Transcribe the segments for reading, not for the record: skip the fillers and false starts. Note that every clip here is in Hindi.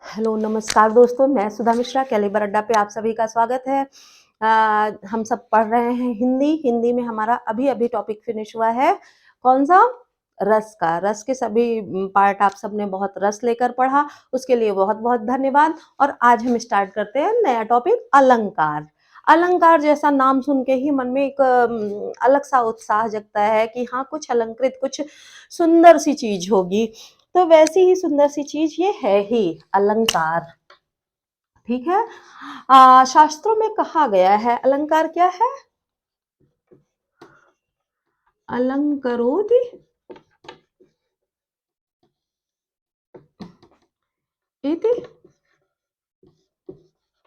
हेलो, नमस्कार दोस्तों, मैं सुधा मिश्रा, कैलिबर अड्डा पे आप सभी का स्वागत है। हम सब पढ़ रहे हैं हिंदी। हिंदी में हमारा अभी-अभी टॉपिक फिनिश हुआ है, कौन-सा? रस का। रस के सभी पार्ट आप सबने बहुत रस लेकर पढ़ा, उसके लिए बहुत-बहुत धन्यवाद। और आज हम स्टार्ट करते हैं नया टॉपिक अलंकार। अलंकार जैसा नाम सुन के ही मन में एक अलग-सा उत्साह जगता है कि हाँ, कुछ अलंकृत, कुछ सुंदर-सी चीज़ होगी। तो वैसी ही सुंदर सी चीज ये है ही अलंकार। ठीक है। शास्त्रों में कहा गया है अलंकार क्या है? अलंकरोति इति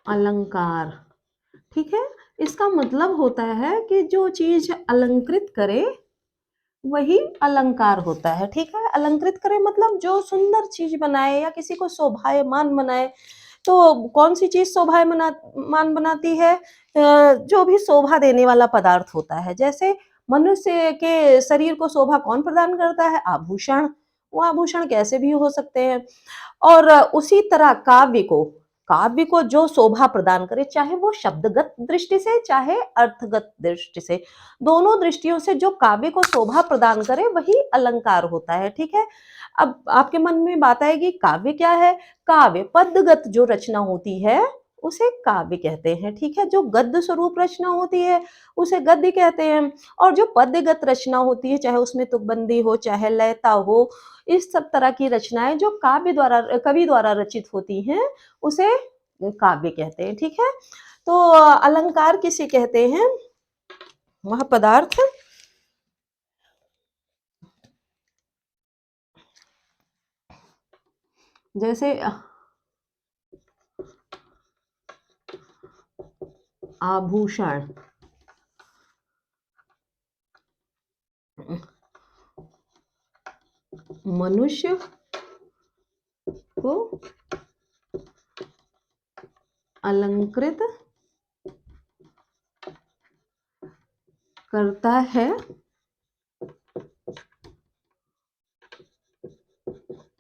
अलंकार। ठीक है। इसका मतलब होता है कि जो चीज अलंकृत करे वही अलंकार होता है। ठीक है। अलंकृत करे मतलब जो सुंदर चीज बनाए या किसी को शोभायमान बनाए। तो कौन सी चीज शोभायमान बनाती है? जो भी शोभा देने वाला पदार्थ होता है। जैसे मनुष्य के शरीर को शोभा कौन प्रदान करता है? आभूषण। वो आभूषण कैसे भी हो सकते हैं। और उसी तरह काव्य को जो शोभा प्रदान करे, चाहे वो शब्दगत दृष्टि से चाहे अर्थगत दृष्टि से, दोनों दृष्टियों से जो काव्य को शोभा प्रदान करे वही अलंकार होता है। ठीक है। अब आपके मन में बात आएगी, काव्य क्या है? काव्य पदगत जो रचना होती है उसे काव्य कहते हैं। ठीक है। जो गद्य स्वरूप रचना होती है उसे गद्य कहते हैं। और जो पद्यगत रचना होती है, चाहे उसमें तुकबंदी हो चाहे लयता हो, इस सब तरह की रचनाएं जो कवि द्वारा रचित होती हैं उसे काव्य कहते हैं। ठीक है। तो अलंकार किसे कहते हैं? वह पदार्थ जैसे आभूषण, मनुष्य को अलंकृत करता है,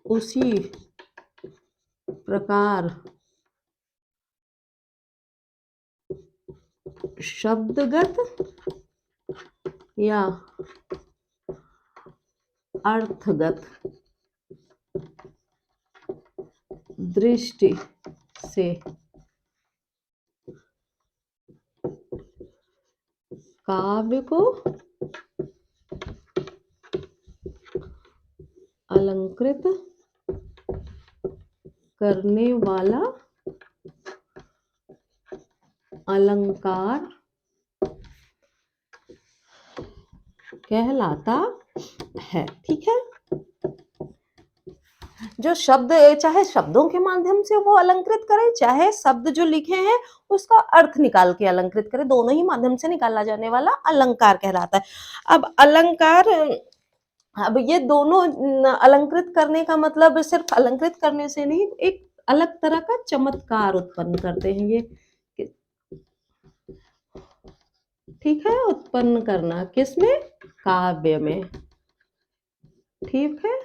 उसी प्रकार शब्दगत या अर्थगत दृष्टि से काव्य को अलंकृत करने वाला अलंकार कहलाता है। ठीक है। जो शब्द, चाहे शब्दों के माध्यम से वो अलंकृत करे, चाहे शब्द जो लिखे हैं उसका अर्थ निकाल के अलंकृत करे, दोनों ही माध्यम से निकाला जाने वाला अलंकार कहलाता है। अब अलंकार, अब ये दोनों अलंकृत करने का मतलब सिर्फ अलंकृत करने से नहीं, एक अलग तरह का चमत्कार उत्पन्न करते हैं ये। ठीक है। उत्पन्न करना किसमें? काव्य में। ठीक है।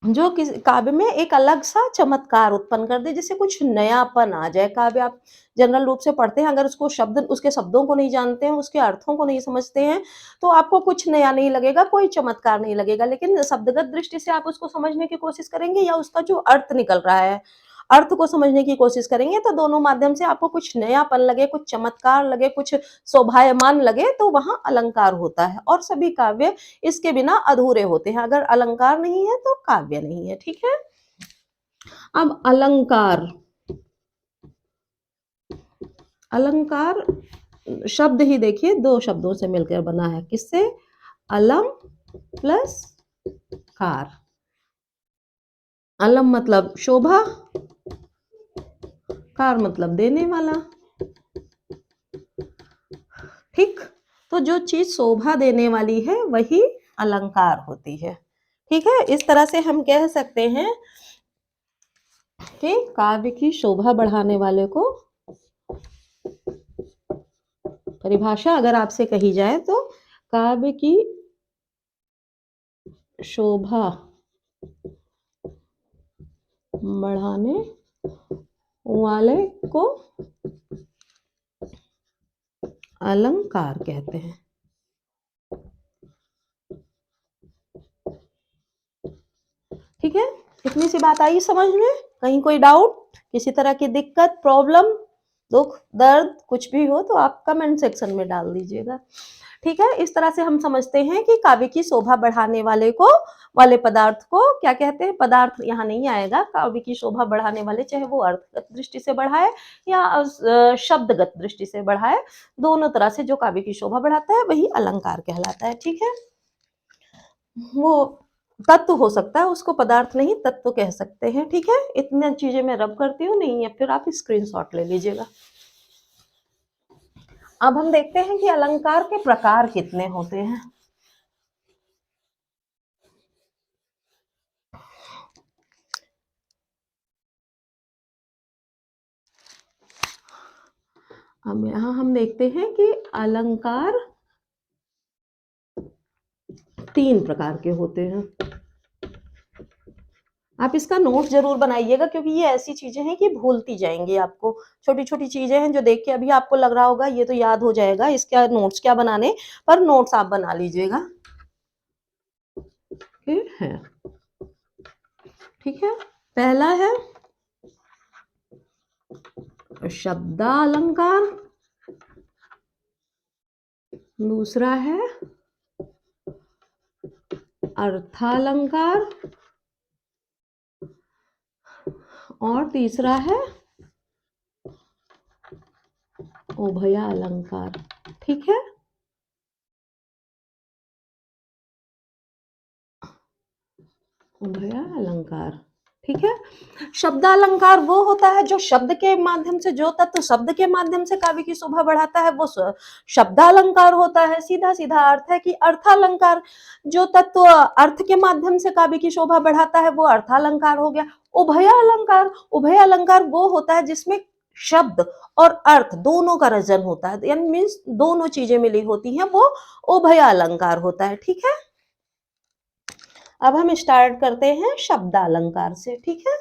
जो किसी काव्य में एक अलग सा चमत्कार उत्पन्न कर दे, जिससे कुछ नयापन आ जाए। काव्य आप जनरल रूप से पढ़ते हैं, अगर उसको उसके शब्दों को नहीं जानते हैं, उसके अर्थों को नहीं समझते हैं, तो आपको कुछ नया नहीं लगेगा, कोई चमत्कार नहीं लगेगा। लेकिन शब्दगत दृष्टि से आप उसको समझने की कोशिश करेंगे या उसका जो अर्थ निकल रहा है, अर्थ को समझने की कोशिश करेंगे, तो दोनों माध्यम से आपको कुछ नयापन लगे, कुछ चमत्कार लगे, कुछ शोभायमान लगे, तो वहां अलंकार होता है। और सभी काव्य इसके बिना अधूरे होते हैं। अगर अलंकार नहीं है तो काव्य नहीं है। ठीक है। अब अलंकार, अलंकार शब्द ही देखिए, दो शब्दों से मिलकर बना है। किससे? अलम प्लस कार। अलम मतलब शोभा, कार मतलब देने वाला। ठीक। तो जो चीज शोभा देने वाली है वही अलंकार होती है। ठीक है। इस तरह से हम कह सकते हैं कि काव्य की शोभा बढ़ाने वाले को, परिभाषा अगर आपसे कही जाए तो, काव्य की शोभा बढ़ाने वाले को अलंकार कहते हैं। ठीक है, इतनी सी बात आई समझ में? कहीं कोई डाउट, किसी तरह की दिक्कत, प्रॉब्लम, दुख, दर्द कुछ भी हो तो आप कमेंट सेक्शन में डाल दीजिएगा। ठीक है, इस तरह से हम समझते हैं कि काव्य की शोभा बढ़ाने वाले पदार्थ को क्या कहते हैं। पदार्थ यहाँ नहीं आएगा, काव्य की शोभा बढ़ाने वाले, चाहे वो अर्थगत दृष्टि से बढ़ाए या शब्दगत दृष्टि से बढ़ाए, दोनों तरह से जो काव्य की शोभा बढ़ाता है वही अलंकार कहलाता है। ठीक है, वो तत्व हो सकता है, उसको पदार्थ नहीं तत्व कह सकते हैं। ठीक है, इतनी चीजें मैं रब करती हूँ, नहीं है फिर आप स्क्रीनशॉट ले लीजिएगा। अब हम देखते हैं कि अलंकार के प्रकार कितने होते हैं। अब यहाँ हम देखते हैं कि अलंकार 3 प्रकार के होते हैं। आप इसका नोट जरूर बनाइएगा, क्योंकि ये ऐसी चीजें हैं कि भूलती जाएंगी आपको। छोटी छोटी चीजें हैं जो देख के अभी आपको लग रहा होगा ये तो याद हो जाएगा, इसका नोट्स क्या बनाने, पर नोट्स आप बना लीजिएगा। है ठीक है, पहला है शब्दालंकार, दूसरा है अर्थालंकार और तीसरा है उभयालंकार। ठीक है, उभयालंकार। ठीक है, शब्दालंकार वो होता है जो शब्द के माध्यम से, जो तत्व शब्द के माध्यम से काव्य की शोभा बढ़ाता है वो शब्दालंकार होता है। सीधा सीधा अर्थ है कि अर्थालंकार, जो तत्व अर्थ के माध्यम से काव्य की शोभा बढ़ाता है वो अर्थालंकार हो गया। उभयालंकार वो होता है जिसमें शब्द और अर्थ दोनों का रचन होता है, यानी मीन्स दोनों चीजें मिली होती हैं, वो उभयालंकार होता है। ठीक है, अब हम स्टार्ट करते हैं शब्दालंकार से। ठीक है,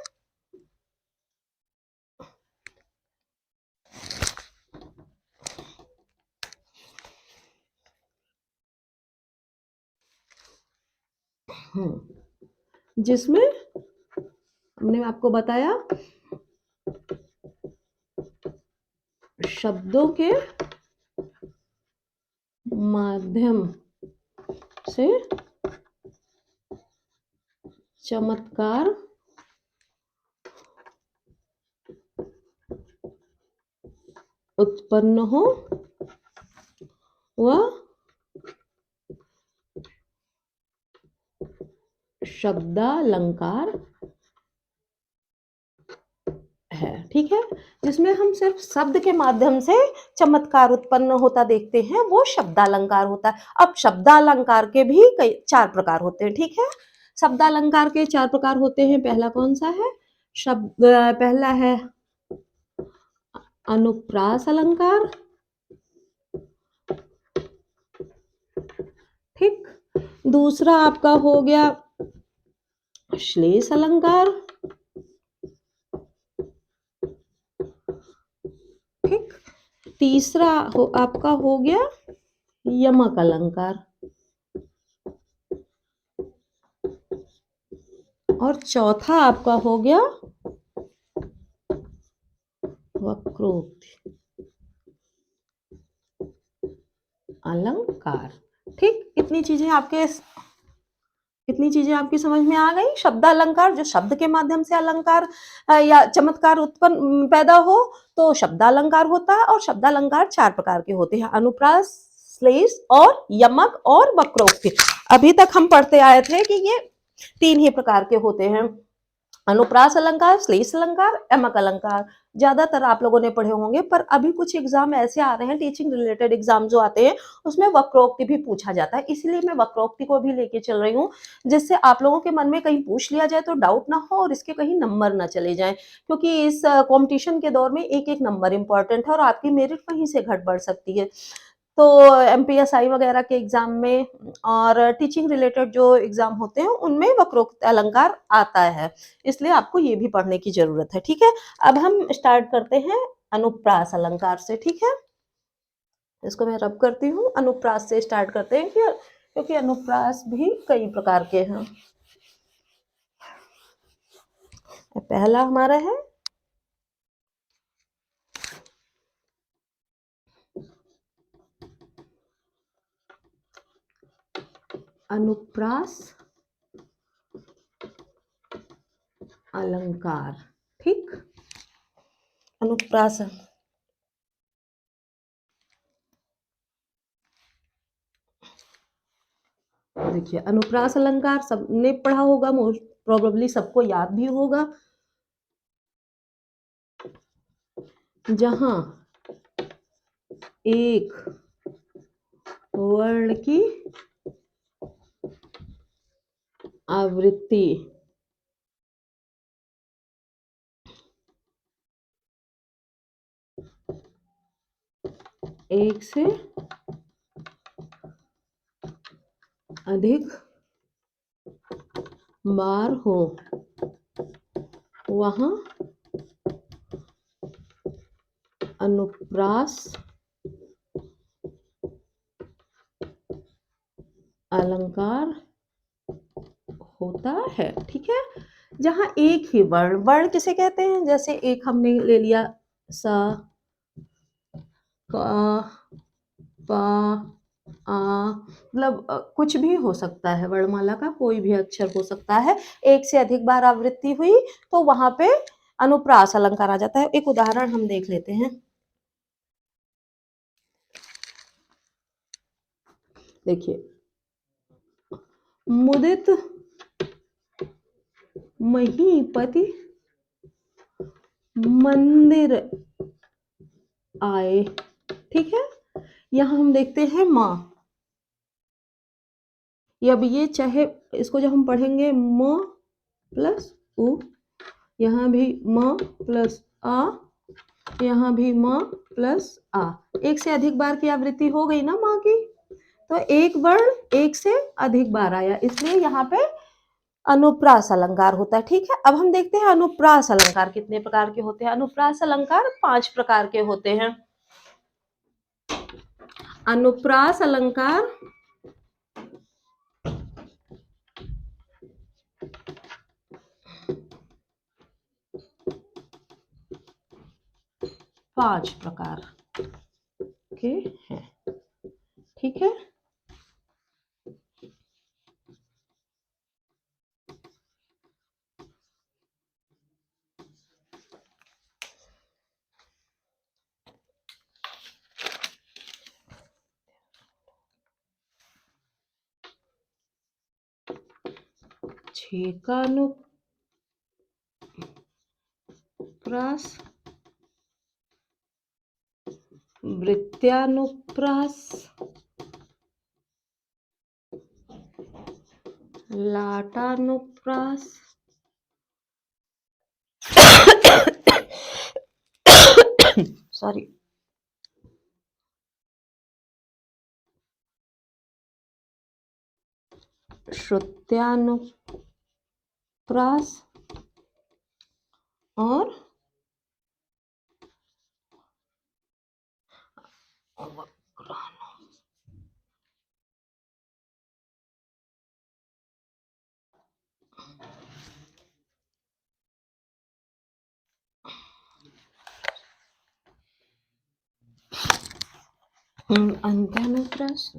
जिसमें हमने आपको बताया शब्दों के माध्यम से चमत्कार उत्पन्न हो वह शब्दालंकार है। ठीक है, जिसमें हम सिर्फ शब्द के माध्यम से चमत्कार उत्पन्न होता देखते हैं वो शब्दालंकार होता है। अब शब्दालंकार के भी कई 4 प्रकार होते हैं। ठीक है, शब्दालंकार के 4 प्रकार होते हैं। पहला कौन सा है? पहला है अनुप्रास अलंकार। ठीक, दूसरा आपका हो गया श्लेष अलंकार। ठीक, तीसरा आपका हो गया यमक अलंकार और चौथा आपका हो गया वक्रोक्ति अलंकार। ठीक, इतनी चीजें आपकी समझ में आ गई। शब्दालंकार जो शब्द के माध्यम से अलंकार या चमत्कार उत्पन्न पैदा हो तो शब्दालंकार होता है। और शब्दालंकार 4 प्रकार के होते हैं, अनुप्रास, श्लेष और यमक और वक्रोक्ति। अभी तक हम पढ़ते आए थे कि ये 3 ही प्रकार के होते हैं, अनुप्रास अलंकार, श्लेष अलंकार, यमक अलंकार। ज्यादातर आप लोगों ने पढ़े होंगे, पर अभी कुछ एग्जाम ऐसे आ रहे हैं, टीचिंग रिलेटेड एग्जाम जो आते हैं उसमें वक्रोक्ति भी पूछा जाता है, इसलिए मैं वक्रोक्ति को भी लेके चल रही हूँ, जिससे आप लोगों के मन में कहीं पूछ लिया जाए तो डाउट ना हो और इसके कहीं नंबर ना चले जाए, क्योंकि इस कॉम्पिटिशन के दौर में एक एक नंबर इंपॉर्टेंट है और आपकी मेरिट वहीं से घट बढ़ सकती है। तो एमपीएसआई वगैरह के एग्जाम में और टीचिंग रिलेटेड जो एग्जाम होते हैं उनमें वक्रोक्त अलंकार आता है, इसलिए आपको ये भी पढ़ने की जरूरत है। ठीक है, अब हम स्टार्ट करते हैं अनुप्रास अलंकार से। ठीक है, इसको मैं रब करती हूँ। अनुप्रास से स्टार्ट करते हैं क्योंकि अनुप्रास भी कई प्रकार के हैं। पहला हमारा है अनुप्रास अलंकार। ठीक, अनुप्रास देखिए, अनुप्रास अलंकार सबने पढ़ा होगा, मोस्ट प्रोबेबली सबको याद भी होगा। जहां एक वर्ण की आवृत्ति एक से अधिक बार हो, वहां अनुप्रास अलंकार होता है। ठीक है, जहां एक ही वर्ण, वर्ण किसे कहते हैं, जैसे एक हमने ले लिया सा, का, पा, आ, मतलब कुछ भी हो सकता है, वर्णमाला का कोई भी अक्षर हो सकता है। एक से अधिक बार आवृत्ति हुई तो वहां पे अनुप्रास अलंकार आ जाता है। एक उदाहरण हम देख लेते हैं। देखिए, मुदित महीपति मंदिर आए। ठीक है, यहां हम देखते हैं माँ। अब ये चाहे इसको जब हम पढ़ेंगे म प्लस उ, यहाँ भी म प्लस आ, यहाँ भी म प्लस आ, एक से अधिक बार की आवृत्ति हो गई ना माँ की, तो एक वर्ण एक से अधिक बार आया, इसलिए यहाँ पे अनुप्रास अलंकार होता है। ठीक है, अब हम देखते हैं अनुप्रास अलंकार कितने प्रकार के होते हैं। अनुप्रास अलंकार 5 प्रकार के होते हैं। अनुप्रास अलंकार 5 प्रकार के हैं। ठीक है, छेकानुप्रास, वृत्त्यानुप्रास, लाटानुप्रास, सॉरी, श्रुत्यानुप्रास और अंत्यानुप्रास,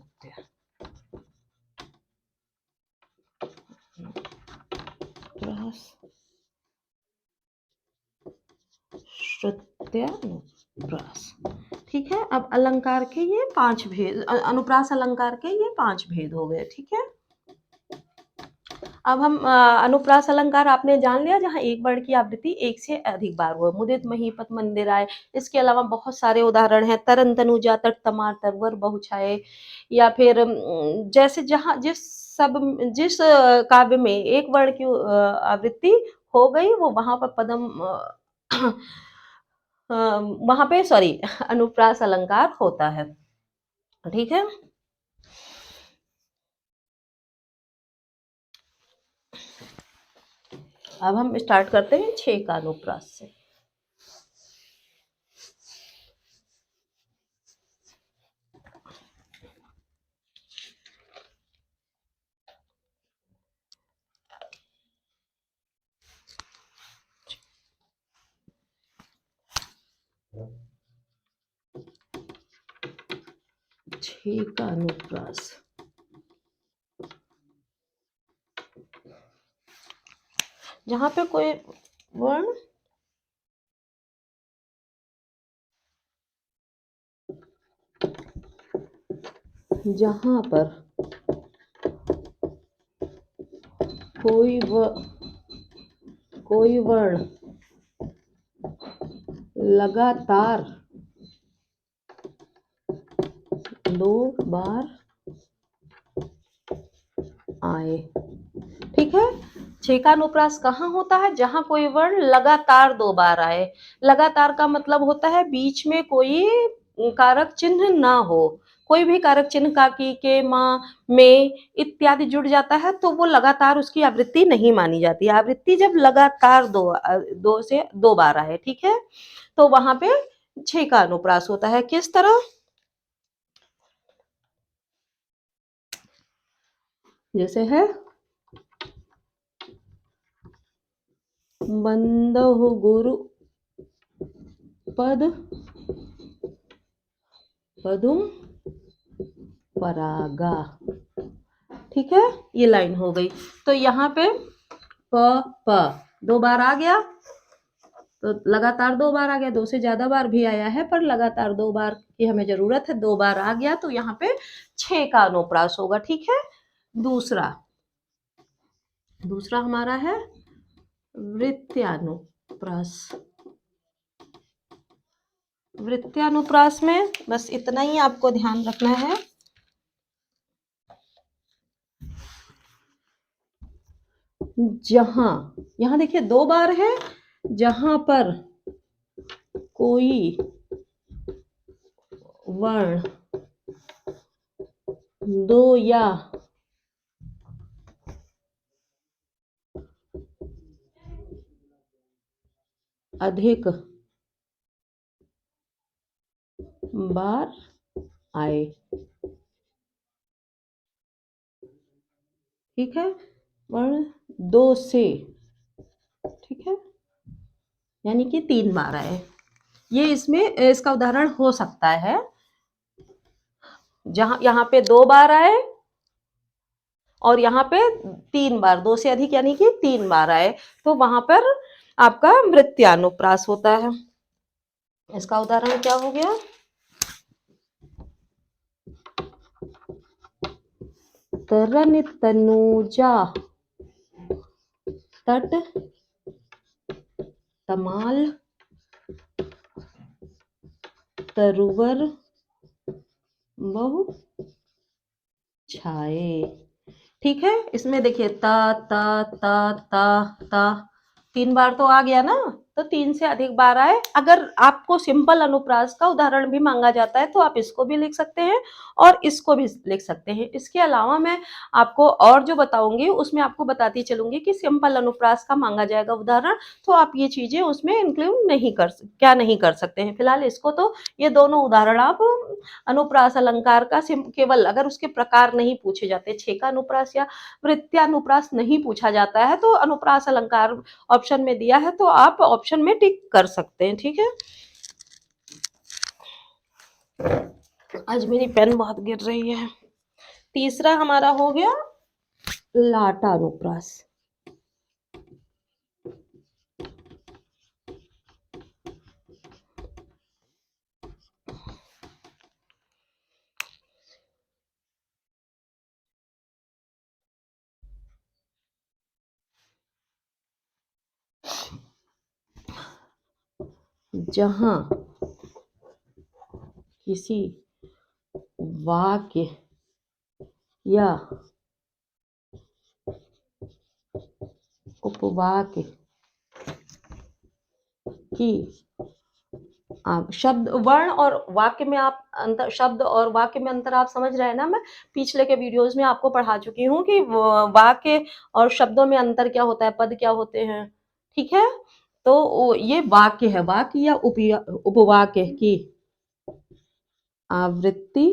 श्रुत्यानुप्रास। ठीक है, अब अलंकार के ये 5 भेद, अनुप्रास अलंकार के ये 5 भेद हो गए। ठीक है, अब हम अनुप्रास अलंकार आपने जान लिया जहां एक वर्ण की आवृत्ति एक से अधिक बार हुआ। मुदित महीपत मंदिर आए, इसके अलावा बहुत सारे उदाहरण हैं। तरन तनुजा तट तमार तरवर बहुछाए, या फिर जैसे जहां जिस काव्य में एक वर्ण की आवृत्ति हो गई वो वहां पर पदम वहां पे सॉरी अनुप्रास अलंकार होता है। ठीक है। अब हम स्टार्ट करते हैं 6 का अनुप्रास से। छह का अनुप्रास। जहां पे कोई वर्ण जहां पर कोई वर्ण लगातार 2 बार आए। ठीक है। 6 का अनुप्रास कहाँ होता है? जहां कोई वर्ण लगातार 2 बार आए। लगातार का मतलब होता है बीच में कोई कारक चिन्ह ना हो। कोई भी कारक चिन्ह का, की, के, मा, में इत्यादि जुड़ जाता है तो वो लगातार उसकी आवृत्ति नहीं मानी जाती। आवृत्ति जब लगातार दो से 2 बार आए, ठीक है, तो वहां पे 6 का अनुप्रास होता है। किस तरह? जैसे है बंदहु गुरु पद पदुम परागा। ठीक है, ये लाइन हो गई। तो यहाँ पे प प 2 बार आ गया, तो लगातार 2 बार आ गया। 2 से ज्यादा बार भी आया है पर लगातार 2 बार की हमें जरूरत है। 2 बार आ गया तो यहाँ पे 6 का अनुप्रास होगा। ठीक है। दूसरा हमारा है वृत्त्यानुप्रास। वृत्त्यानुप्रास में बस इतना ही आपको ध्यान रखना है। यहाँ देखिए 2 बार है, जहां पर कोई वर्ण 2 या अधिक बार आए। ठीक है, वर्ण 2 से, ठीक है, यानी कि 3 बार आए। ये इसमें इसका उदाहरण हो सकता है जहां यहाँ पे 2 बार आए और यहाँ पे 3 बार, 2 से अधिक यानी कि 3 बार आए, तो वहां पर आपका वृत्त्यानुप्रास होता है। इसका उदाहरण क्या हो गया? तरन तनुजा तट तमाल तरुवर बहु छाए। ठीक है, इसमें देखिए ता ता ता ता ता 3 बार तो आ गया ना, तो 3 से अधिक बार आए। अगर आपको सिंपल अनुप्रास का उदाहरण भी मांगा जाता है तो आप इसको भी लिख सकते हैं और इसको भी लिख सकते हैं। इसके अलावा मैं आपको और जो बताऊंगी उसमें आपको बताती चलूंगी कि सिंपल अनुप्रास का मांगा जाएगा उदाहरण, तो आप ये चीजें उसमें इंक्लूड नहीं कर सकते हैं। फिलहाल इसको तो ये दोनों उदाहरण आप अनुप्रास अलंकार का केवल अगर उसके प्रकार नहीं पूछे जाते, 6 का अनुप्रास या वृत्त्यानुप्रास नहीं पूछा जाता है तो अनुप्रास अलंकार ऑप्शन में दिया है तो आप ऑप्शन में टिक कर सकते हैं। ठीक है। आज मेरी पेन बहुत गिर रही है। तीसरा हमारा हो गया लाटानुप्रास। जहां किसी वाक्य या उपवाक्य की शब्द वर्ण और वाक्य में आप अंतर, शब्द और वाक्य में अंतर आप समझ रहे हैं ना। मैं पिछले के वीडियोस में आपको पढ़ा चुकी हूँ कि वाक्य और शब्दों में अंतर क्या होता है, पद क्या होते हैं। ठीक है, तो ये वाक्य है, वाक्य या उपवाक्य की आवृत्ति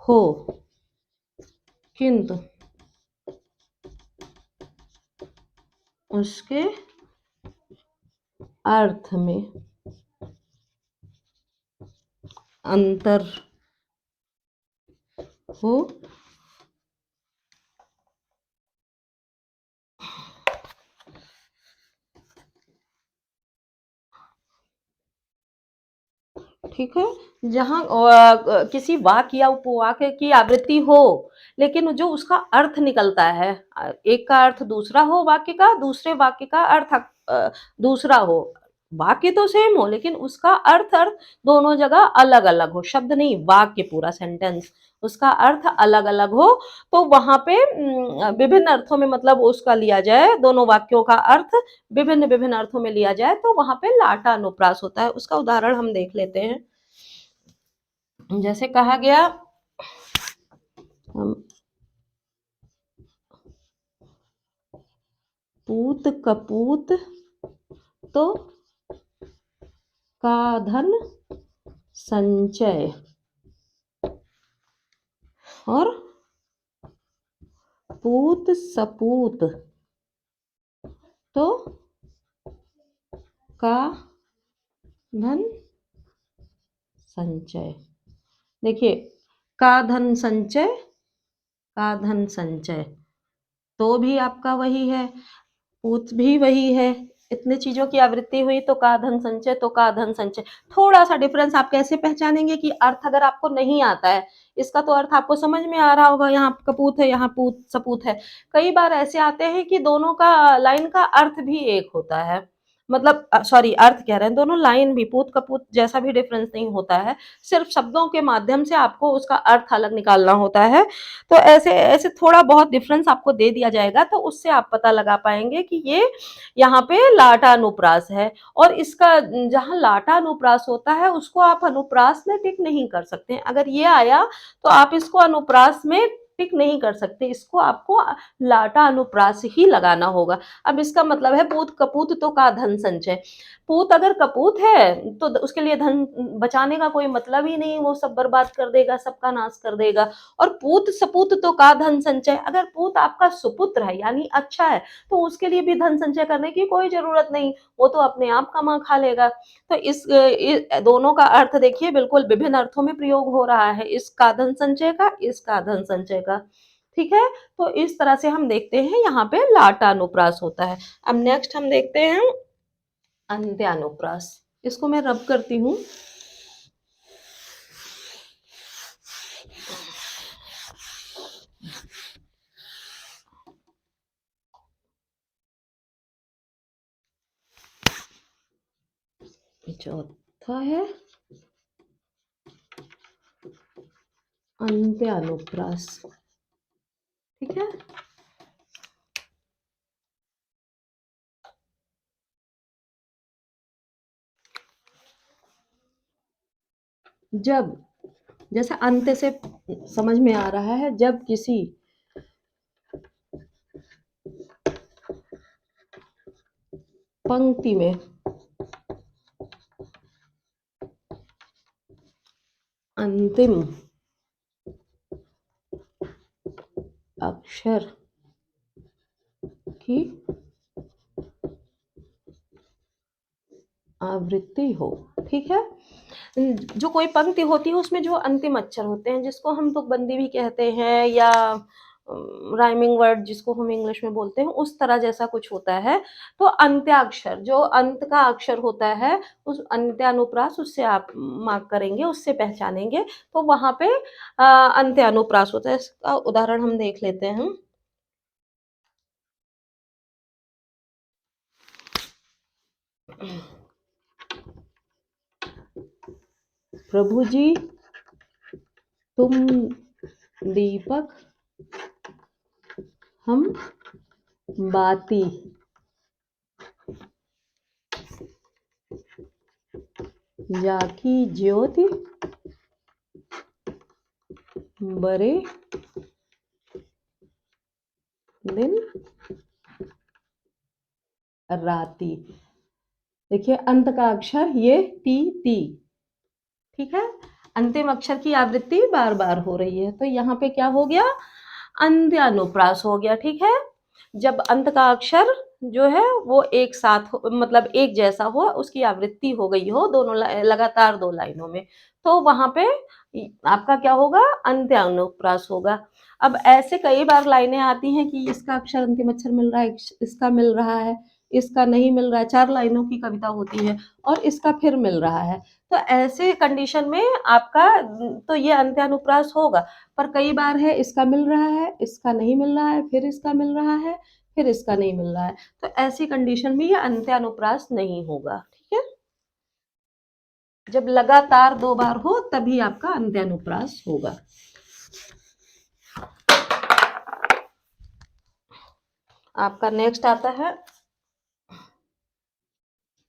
हो, किंतु उसके अर्थ में अंतर हो। ठीक है, जहाँ किसी वाक्य या उपवाक्य की आवृत्ति हो, लेकिन जो उसका अर्थ निकलता है, एक का अर्थ दूसरा हो वाक्य का, दूसरे वाक्य का अर्थ दूसरा हो, वाक्य तो सेम हो लेकिन उसका अर्थ दोनों जगह अलग अलग हो, शब्द नहीं वाक्य पूरा सेंटेंस, उसका अर्थ अलग अलग हो, तो वहां पे विभिन्न अर्थों में मतलब उसका लिया जाए, दोनों वाक्यों का अर्थ विभिन्न विभिन्न अर्थों में लिया जाए, तो वहां पे लाटा अनुप्रास होता है। उसका उदाहरण हम देख लेते हैं। जैसे कहा गया, पूत कपूत तो का धन संचय, और पूत सपूत तो का धन संचय। देखिए, का धन संचय, का धन संचय तो भी आपका वही है, पूत भी वही है, इतने चीजों की आवृत्ति हुई तो का धन संचय, तो का धन संचय। थोड़ा सा डिफरेंस आप कैसे पहचानेंगे कि अर्थ अगर आपको नहीं आता है, इसका तो अर्थ आपको समझ में आ रहा होगा, यहाँ कपूत है, यहाँ पूत सपूत है। कई बार ऐसे आते हैं कि दोनों का लाइन का अर्थ भी एक होता है, मतलब सॉरी अर्थ कह रहे हैं, दोनों लाइन भी पूत कपूत जैसा भी डिफरेंस नहीं होता है, सिर्फ शब्दों के माध्यम से आपको उसका अर्थ अलग निकालना होता है। तो ऐसे ऐसे थोड़ा बहुत डिफरेंस आपको दे दिया जाएगा, तो उससे आप पता लगा पाएंगे कि ये यहाँ पे लाटा अनुप्रास है। और इसका जहाँ लाटा अनुप्रास होता है उसको आप अनुप्रास में टिक नहीं कर सकते। अगर ये आया तो आप इसको अनुप्रास में टिक नहीं कर सकते, इसको आपको लाटा अनुप्रास ही लगाना होगा। अब इसका मतलब है पूत कपूत तो का धन संचय, पूत अगर कपूत है तो उसके लिए धन बचाने का कोई मतलब ही नहीं, वो सब बर्बाद कर देगा, सबका नाश कर देगा। और पूत सपूत तो का धन संचय, अगर पूत आपका सुपुत्र है यानी अच्छा है, तो उसके लिए भी धन संचय करने की कोई जरूरत नहीं, वो तो अपने आप कमा खा लेगा। तो इस दोनों का अर्थ देखिए बिल्कुल विभिन्न अर्थों में प्रयोग हो रहा है, इसका धन संचय का, इसका धन संचय का। ठीक है, तो इस तरह से हम देखते हैं यहाँ पे लाटानुप्रास होता है। अब नेक्स्ट हम देखते हैं अंत्यानुप्रास। इसको मैं रब करती हूँ। चौथा है अंत्यानुप्रास। ठीक है, जब, जैसे अंत्य से समझ में आ रहा है, जब किसी पंक्ति में अंतिम अक्षर की आवृत्ति हो। ठीक है, जो कोई पंक्ति होती है उसमें जो अंतिम अक्षर होते हैं, जिसको हम तुकबंदी भी कहते हैं, या राइमिंग वर्ड जिसको हम इंग्लिश में बोलते हैं, उस तरह जैसा कुछ होता है। तो अंत्याक्षर, जो अंत का अक्षर होता है, उस अंत्यानुप्रास, उससे आप मार्क करेंगे, उससे पहचानेंगे, तो वहां पे अंत्यानुप्रास होता है। इसका उदाहरण हम देख लेते हैं। प्रभु जी तुम दीपक हम बाती। जाकी ज्योति बड़े दिन राती। देखिए अंत का अक्षर ये ती, ठीक है, अंतिम अक्षर की आवृत्ति बार बार हो रही है, तो यहाँ पे क्या हो गया, अंत्यानुप्रास हो गया। ठीक है, जब अंत का अक्षर जो है वो एक साथ हो, मतलब एक जैसा हो, उसकी आवृत्ति हो गई हो दोनों लगातार दो लाइनों में, तो वहां पे आपका क्या होगा, अंत्यानुप्रास होगा। अब ऐसे कई बार लाइनें आती हैं कि इसका अक्षर अंतिम अक्षर मिल रहा है, इसका मिल रहा है, इसका नहीं मिल रहा है, 4 लाइनों की कविता होती है और इसका फिर मिल रहा है, तो ऐसे कंडीशन में आपका तो ये अंत्यानुप्रास होगा। पर कई बार है इसका मिल रहा है, इसका नहीं मिल रहा है, फिर इसका मिल रहा है, फिर इसका नहीं मिल रहा है, तो ऐसी कंडीशन में ये अंत्यानुप्रास नहीं होगा। ठीक है, जब लगातार 2 बार हो तभी आपका अंत्यानुप्रास होगा। आपका नेक्स्ट आता है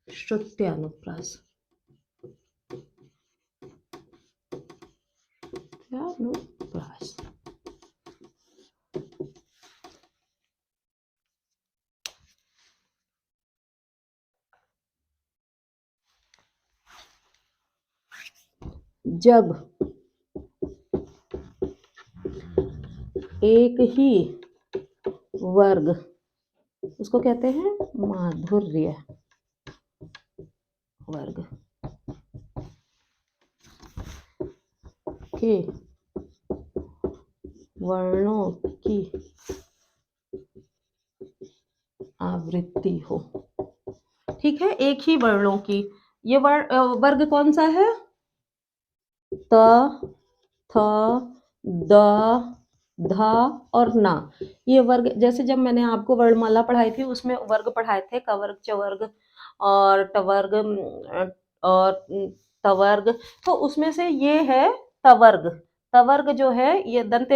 श्रुत्यानुप्रास। अनुप्रास, जब एक ही वर्ग, उसको कहते हैं माधुर्य वर्ग के वर्णों की आवृत्ति हो। ठीक है, एक ही वर्णों की, ये वर्ग कौन सा है, त, थ, द, ध और ना। ये वर्ग, जैसे जब मैंने आपको वर्णमाला पढ़ाई थी उसमें वर्ग पढ़ाए थे, कवर्ग, चवर्ग और टवर्ग और तवर्ग, तो उसमें से ये है तवर्ग। तवर्ग जो है ये दंत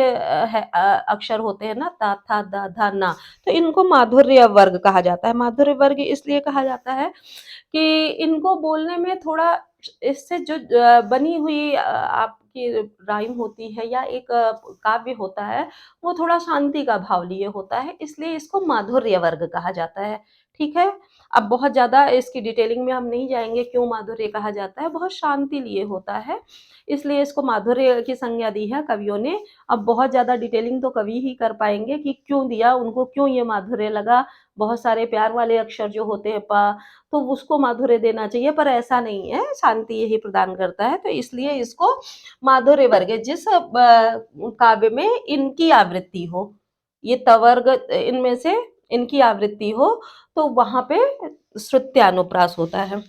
अक्षर होते हैं ना, ता, था, दा, धा, ना, तो इनको माधुर्य वर्ग कहा जाता है। माधुर्य वर्ग इसलिए कहा जाता है कि इनको बोलने में थोड़ा, इससे जो बनी हुई आपकी राइम होती है या एक काव्य होता है, वो थोड़ा शांति का भाव लिए होता है, इसलिए इसको माधुर्य वर्ग कहा जाता है। ठीक है, अब बहुत ज़्यादा इसकी डिटेलिंग में हम नहीं जाएंगे क्यों माधुर्य कहा जाता है, बहुत शांति लिए होता है, इसलिए इसको माधुर्य की संज्ञा दी है कवियों ने। अब बहुत ज़्यादा डिटेलिंग तो कवि ही कर पाएंगे कि क्यों दिया, उनको क्यों ये माधुर्य लगा, बहुत सारे प्यार वाले अक्षर जो होते हैं पा, तो उसको माधुर्य देना चाहिए, पर ऐसा नहीं है, शांति यही प्रदान करता है, तो इसलिए इसको माधुर्य वर्ग है। जिस काव्य में इनकी आवृत्ति हो, ये तवर्ग इनमें से इनकी आवृत्ति हो, तो वहां पे श्रुत्यानुप्रास होता है।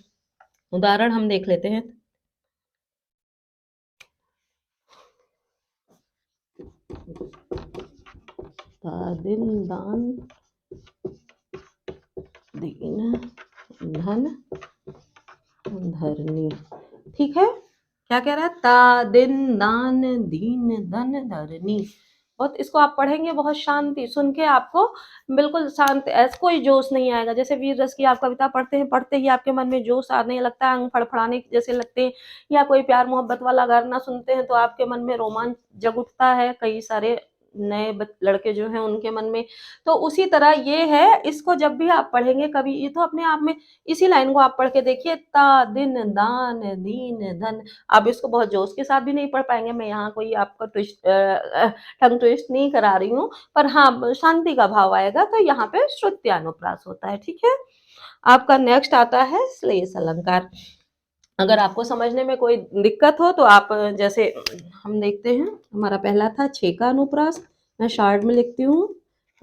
उदाहरण हम देख लेते हैं। दिन दान दीन धन धरनी। ठीक है, क्या कह रहा है, ता दिन दान दीन धन धरनी। बहुत इसको आप पढ़ेंगे बहुत शांति, सुन के आपको बिल्कुल शांत, ऐसा कोई जोश नहीं आएगा। जैसे वीर रस की आप कविता पढ़ते हैं, पढ़ते ही आपके मन में जोश आने लगता है, अंग फड़फड़ाने जैसे लगते हैं, या कोई प्यार मोहब्बत वाला गाना सुनते हैं तो आपके मन में रोमांच जग उठता है, कई सारे नए लड़के जो हैं उनके मन में, तो उसी तरह ये है, इसको जब भी आप पढ़ेंगे कभी, ये तो अपने आप में, इसी लाइन को आप पढ़ के देखिए, ता दिन दान दीन धन। आप इसको बहुत जोश के साथ भी नहीं पढ़ पाएंगे, मैं यहाँ कोई आपको टंग ट्विस्ट नहीं करा रही हूँ, पर हाँ शांति का भाव आएगा, तो यहाँ पे श्रुत्यानुप्रास होता है। ठीक है, आपका नेक्स्ट आता है श्लेष अलंकार। अगर आपको समझने में कोई दिक्कत हो तो आप, जैसे हम देखते हैं, हमारा पहला था छेका अनुप्रास, मैं शॉर्ट में लिखती हूँ,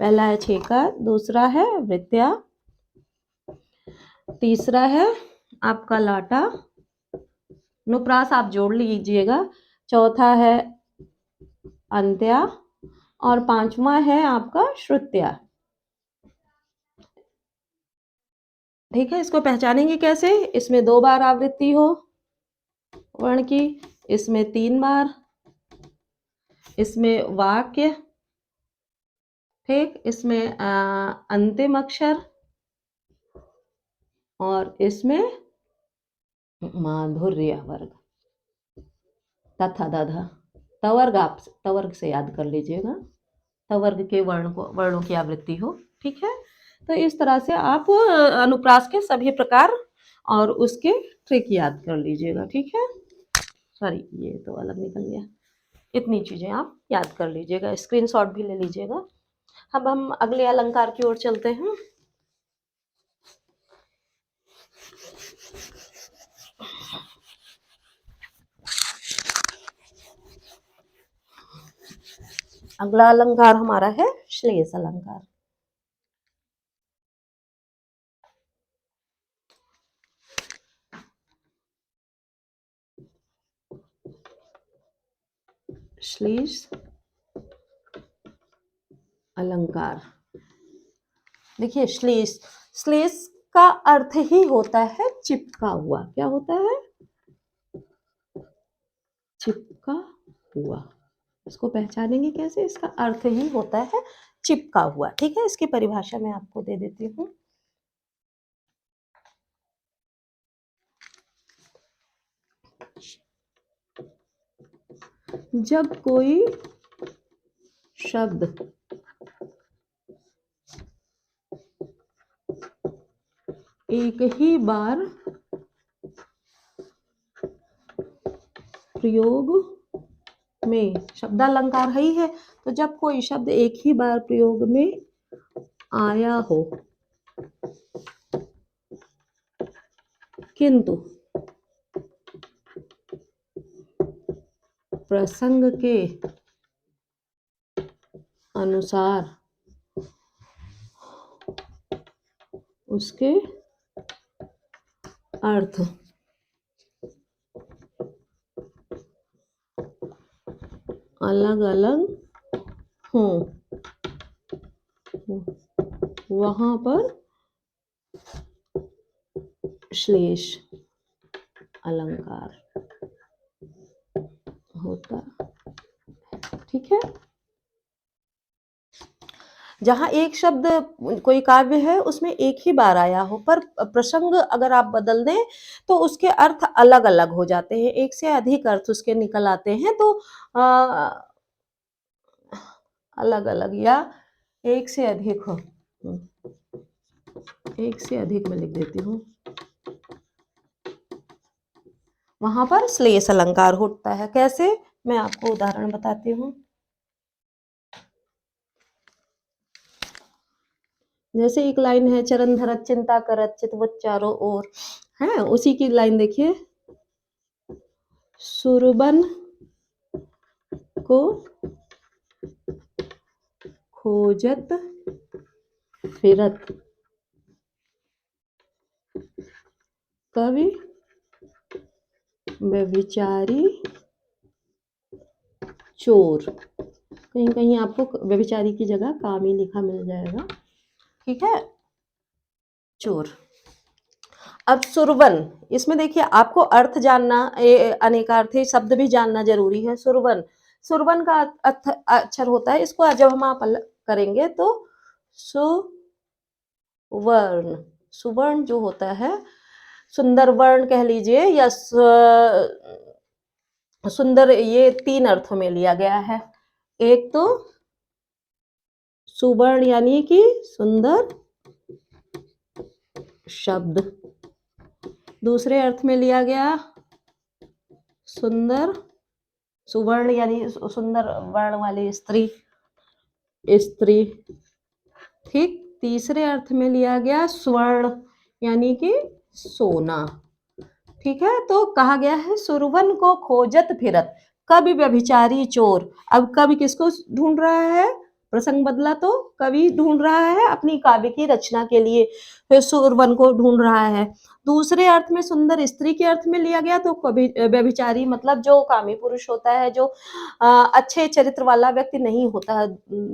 पहला है छेका, दूसरा है वृत्या, तीसरा है आपका लाटा, अनुप्रास आप जोड़ लीजिएगा, चौथा है अंत्या, और पांचवा है आपका श्रुत्या। ठीक है, इसको पहचानेंगे कैसे, इसमें 2 बार आवृत्ति हो वर्ण की, इसमें 3 बार, इसमें वाक्य, ठीक, इसमें अंतिम अक्षर, और इसमें माधुर्य वर्ग, तथा दधा, तवर्ग आप तवर्ग से याद कर लीजिएगा, तवर्ग के वर्णों की आवृत्ति हो। ठीक है, तो इस तरह से आप अनुप्रास के सभी प्रकार और उसके ट्रिक याद कर लीजिएगा। ठीक है, सॉरी ये तो अलग निकल गया। इतनी चीजें आप याद कर लीजिएगा, स्क्रीनशॉट भी ले लीजिएगा। अब हम अगले अलंकार की ओर चलते हैं। अगला अलंकार हमारा है श्लेष अलंकार। श्लेष अलंकार, देखिए श्लेष, श्लेष का अर्थ ही होता है चिपका हुआ। क्या होता है? चिपका हुआ। इसको पहचानेंगे कैसे? इसका अर्थ ही होता है चिपका हुआ। ठीक है, इसकी परिभाषा मैं आपको दे देती हूँ। जब कोई शब्द एक ही बार प्रयोग में, शब्दालंकार है ही है, तो जब कोई शब्द एक ही बार प्रयोग में आया हो किंतु प्रसंग के अनुसार उसके अर्थ अलग अलग हों, वहां पर श्लेष अलंकार होता। ठीक है, जहां एक शब्द कोई काव्य है उसमें एक ही बार आया हो, पर प्रसंग अगर आप बदल दें तो उसके अर्थ अलग अलग हो जाते हैं, एक से अधिक अर्थ उसके निकल आते हैं, तो अलग अलग या एक से अधिक हो, एक से अधिक मैं लिख देती हूँ, वहां पर श्लेष अलंकार होता है। कैसे? मैं आपको उदाहरण बताती हूँ। जैसे एक लाइन है, चरण धरत चिंता करत चितवत चारों ओर, है उसी की लाइन देखिए, सुरबन को खोजत फिरत कवि व्यभिचारी चोर। कहीं कहीं आपको व्यभिचारी की जगह कामी लिखा मिल जाएगा। ठीक है, चोर। अब सुरवन, इसमें देखिए आपको अर्थ जानना, अनेकार्थी शब्द भी जानना जरूरी है। सुरवन, सुरवन का अर्थ अक्षर होता है, इसको जब हम आप अलग करेंगे तो सुवर्ण, सुवर्ण जो होता है, सुंदर वर्ण कह लीजिए या सुंदर, ये तीन अर्थों में लिया गया है। एक तो सुवर्ण यानी कि सुंदर शब्द, दूसरे अर्थ में लिया गया सुंदर, सुवर्ण यानी सुंदर वर्ण वाली स्त्री, स्त्री। ठीक, तीसरे अर्थ में लिया गया स्वर्ण यानी कि सोना। ठीक है, तो कहा गया है सुरवन को खोजत फिरत कवि व्यभिचारी चोर। अब कवि किसको ढूंढ रहा है? प्रसंग बदला तो कवि ढूंढ रहा है अपनी काव्य की रचना के लिए, फिर सुरवन को ढूंढ रहा है। दूसरे अर्थ में सुंदर स्त्री के अर्थ में लिया गया तो कवि व्यभिचारी मतलब जो कामी पुरुष होता है, जो अच्छे चरित्र वाला व्यक्ति नहीं होता है,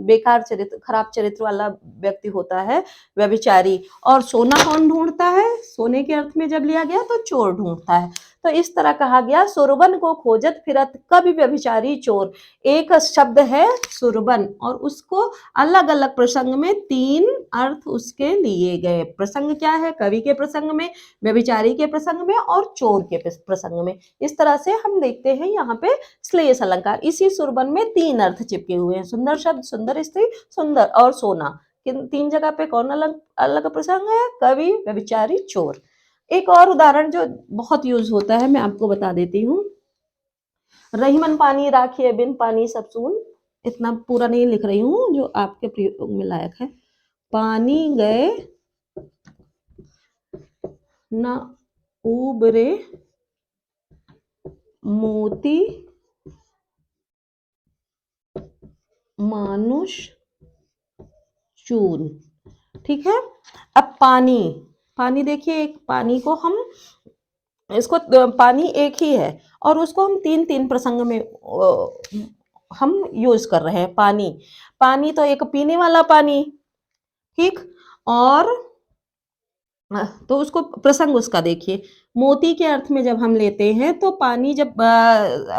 बेकार चरित्र, खराब चरित्र वाला व्यक्ति होता है व्यभिचारी। और सोना कौन ढूंढता है? सोने के अर्थ में जब लिया गया तो चोर ढूंढता है। तो इस तरह कहा गया, सुरबन को खोजत फिरत कवि व्यभिचारी चोर। एक शब्द है सुरबन और उसको अलग अलग प्रसंग में 3 अर्थ उसके लिए गए। प्रसंग क्या है? कवि के प्रसंग में, व्यभिचारी के प्रसंग में और चोर के प्रसंग में। इस तरह से हम देखते हैं यहाँ पे श्लेष अलंकार। इसी सुरबन में 3 अर्थ चिपके हुए हैं, सुंदर शब्द, सुंदर स्त्री, सुंदर और सोना। किन 3 जगह पे कौन अलग अलग प्रसंग है? कवि, व्यभिचारी, चोर। एक और उदाहरण जो बहुत यूज होता है मैं आपको बता देती हूँ। रही मन पानी राखिए बिन पानी सब सून। इतना पूरा नहीं लिख रही हूँ, जो आपके प्रयोग में लायक है। पानी गए न उबरे मोती मानुष चून। ठीक है। अब पानी, पानी देखिए, एक पानी को हम, इसको पानी एक ही है और उसको हम 3 प्रसंग में हम यूज कर रहे हैं। पानी, पानी तो एक पीने वाला पानी, ठीक, और तो उसको प्रसंग उसका देखिए। मोती के अर्थ में जब हम लेते हैं तो पानी, जब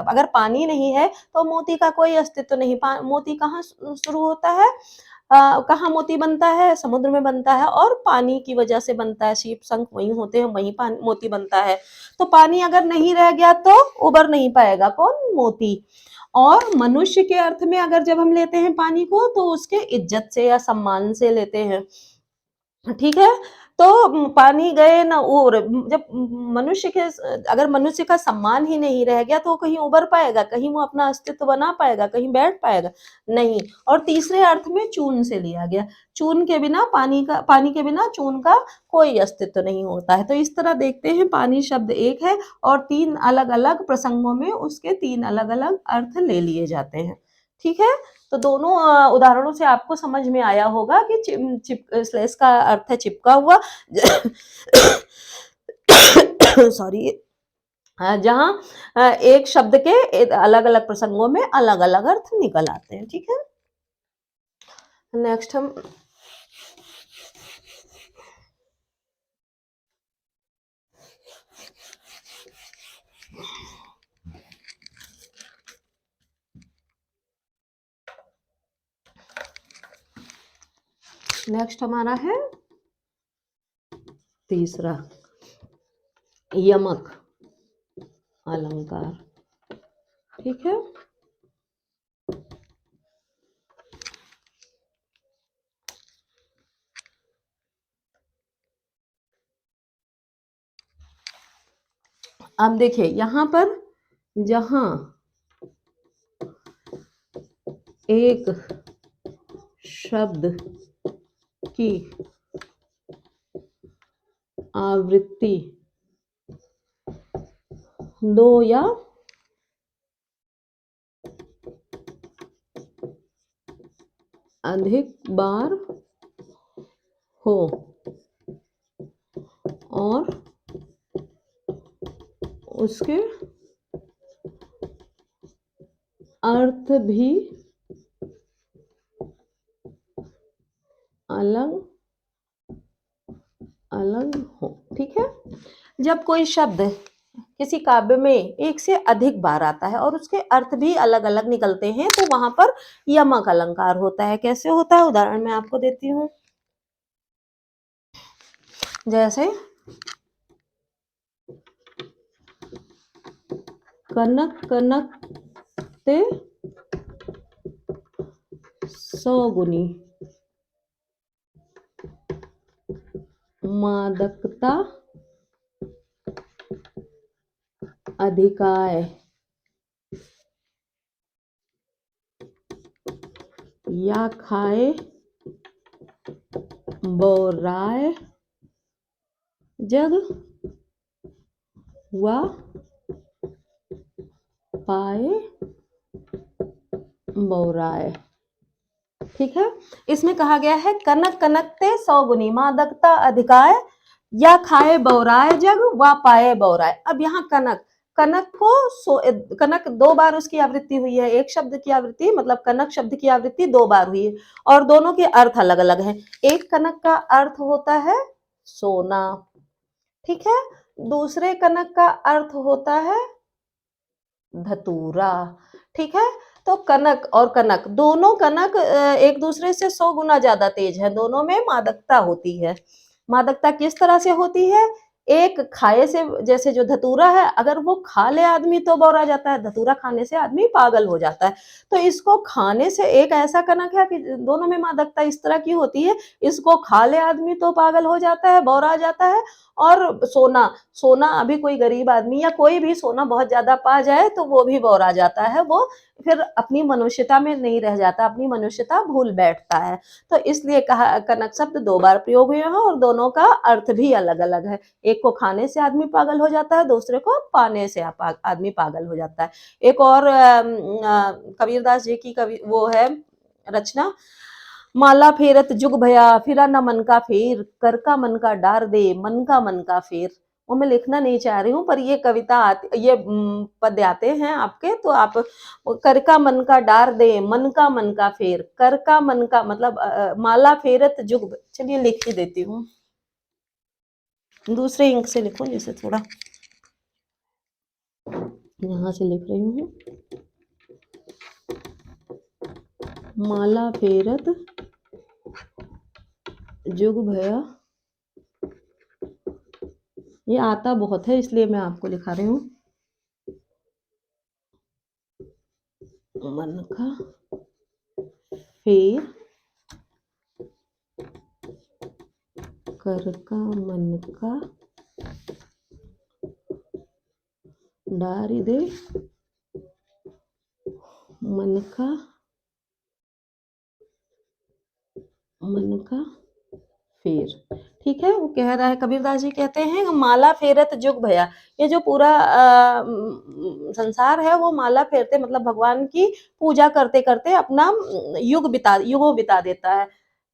अगर पानी नहीं है तो मोती का कोई अस्तित्व नहीं। मोती कहाँ शुरू होता है? कहाँ मोती बनता है? समुद्र में बनता है और पानी की वजह से बनता है। सीप शंख वहीं होते हैं, वहीं मोती बनता है। तो पानी अगर नहीं रह गया तो उबर नहीं पाएगा कौन? मोती। और मनुष्य के अर्थ में अगर जब हम लेते हैं पानी को तो उसके इज्जत से या सम्मान से लेते हैं। ठीक है। तो पानी गए ना, और जब मनुष्य के, अगर मनुष्य का सम्मान ही नहीं रह गया तो कहीं उबर पाएगा? कहीं वो अपना अस्तित्व बना पाएगा? कहीं बैठ पाएगा? नहीं। और तीसरे अर्थ में चून से लिया गया। चून के बिना पानी के बिना चून का कोई अस्तित्व नहीं होता है। तो इस तरह देखते हैं, पानी शब्द एक है और 3 अलग अलग प्रसंगों में उसके 3 अलग अलग अर्थ ले लिए जाते हैं। ठीक है। तो दोनों उदाहरणों से आपको समझ में आया होगा कि स्लेश का अर्थ है चिपका हुआ सॉरी, जहां एक शब्द के अलग अलग प्रसंगों में अलग अलग अर्थ निकल आते हैं। ठीक है। नेक्स्ट हम हमारा है तीसरा, यमक अलंकार। ठीक है। अब देखिए यहां पर, जहां एक शब्द की आवृत्ति 2 या अधिक बार हो और उसके अर्थ भी अलग अलग हो। ठीक है। जब कोई शब्द किसी काव्य में एक से अधिक बार आता है और उसके अर्थ भी अलग अलग निकलते हैं तो वहां पर यमक अलंकार होता है। कैसे होता है? उदाहरण मैं आपको देती हूँ। जैसे कनक कनक ते सौगुनी मादकता अधिकाय या खाए बौराय जग व पाए बौराय। ठीक है। इसमें कहा गया है कनक कनकते सौगुनी मादकता अधिकाय या खाए बौराय जग व पाए बौराय। अब यहाँ कनक, कनक को कनक 2 बार उसकी आवृत्ति हुई है। एक शब्द की आवृत्ति मतलब कनक शब्द की आवृत्ति 2 बार हुई है और दोनों के अर्थ अलग अलग हैं। एक कनक का अर्थ होता है सोना, ठीक है, दूसरे कनक का अर्थ होता है धतूरा। ठीक है, तो कनक और कनक दोनों कनक एक दूसरे से 100 गुना ज्यादा तेज है, दोनों में मादकता होती है। मादकता किस तरह से होती है? एक खाए से, जैसे जो धतूरा है अगर वो खा ले आदमी तो बौरा जाता है, धतूरा खाने से आदमी पागल हो जाता है। तो इसको खाने से, एक ऐसा कनक है कि दोनों में मादकता इस तरह की होती है, इसको खा ले आदमी तो पागल हो जाता है, बौरा जाता है। और सोना, सोना अभी कोई गरीब आदमी या कोई भी सोना बहुत ज्यादा पा जाए तो वो भी बौरा जाता है, वो फिर अपनी मनुष्यता में नहीं रह जाता, अपनी मनुष्यता भूल बैठता है। तो इसलिए कहा, कनक शब्द 2 बार प्रयोग हुए हैं और दोनों का अर्थ भी अलग अलग है। एक को खाने से आदमी पागल हो जाता है, दूसरे को पाने से आदमी पागल हो जाता है। एक और कबीरदास जी की कवि वो है रचना, माला फेरत जुग भया फिरा न मन का फेर, कर का मन का डार दे मन का फेर। वो मैं लिखना नहीं चाह रही हूँ, पर ये कविता आती, ये पद्य आते हैं आपके, तो आप कर का मन का डार दे मन का फेर, कर का मन का मतलब माला फेरत जुग, चलिए लिख ही देती हूँ, दूसरे इंक से लिखूं जैसे थोड़ा, यहाँ से लिख रही हूँ। माला फेरत जुग भया, ये आता बहुत है इसलिए मैं आपको लिखा रही हूँ। मन का फेर, कर का मन का डारी दे मन का फेर। ठीक है, वो कह रहा है, कबीरदास जी कहते हैं माला फेरत जुग भया, ये जो पूरा संसार है वो माला फेरते मतलब भगवान की पूजा करते करते अपना युगों बिता देता है।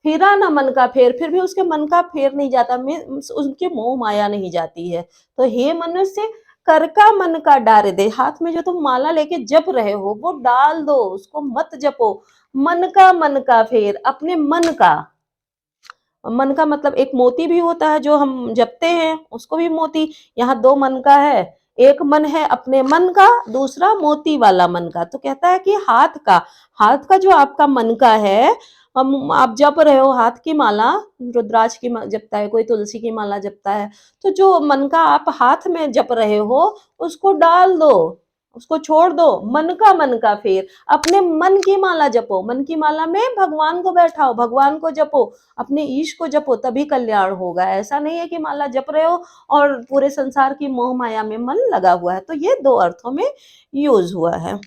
फिरा ना मन का फेर, फिर भी उसके मन का फेर नहीं जाता, उसके मोह माया नहीं जाती है। तो हे मनुष्य, कर का मन का डार दे, हाथ में जो तुम माला लेके जप रहे हो वो डाल दो, उसको मत जपो। मन का फेर, अपने मन का मतलब एक मोती भी होता है जो हम जपते हैं, उसको भी मोती। यहाँ 2 मन का है, एक मन है अपने मन का, दूसरा मोती वाला मन का। तो कहता है कि हाथ का जो आपका मन का है, आप जप रहे हो हाथ की माला, रुद्राक्ष की जपता है कोई, तुलसी की माला जपता है, तो जो मन का आप हाथ में जप रहे हो उसको डाल दो, उसको छोड़ दो। मन का फेर, अपने मन की माला जपो, मन की माला में भगवान को बैठाओ, भगवान को जपो, अपने ईश को जपो, तभी कल्याण होगा। ऐसा नहीं है कि माला जप रहे हो और पूरे संसार की मोह माया में मन लगा हुआ है। तो ये 2 अर्थों में यूज हुआ है।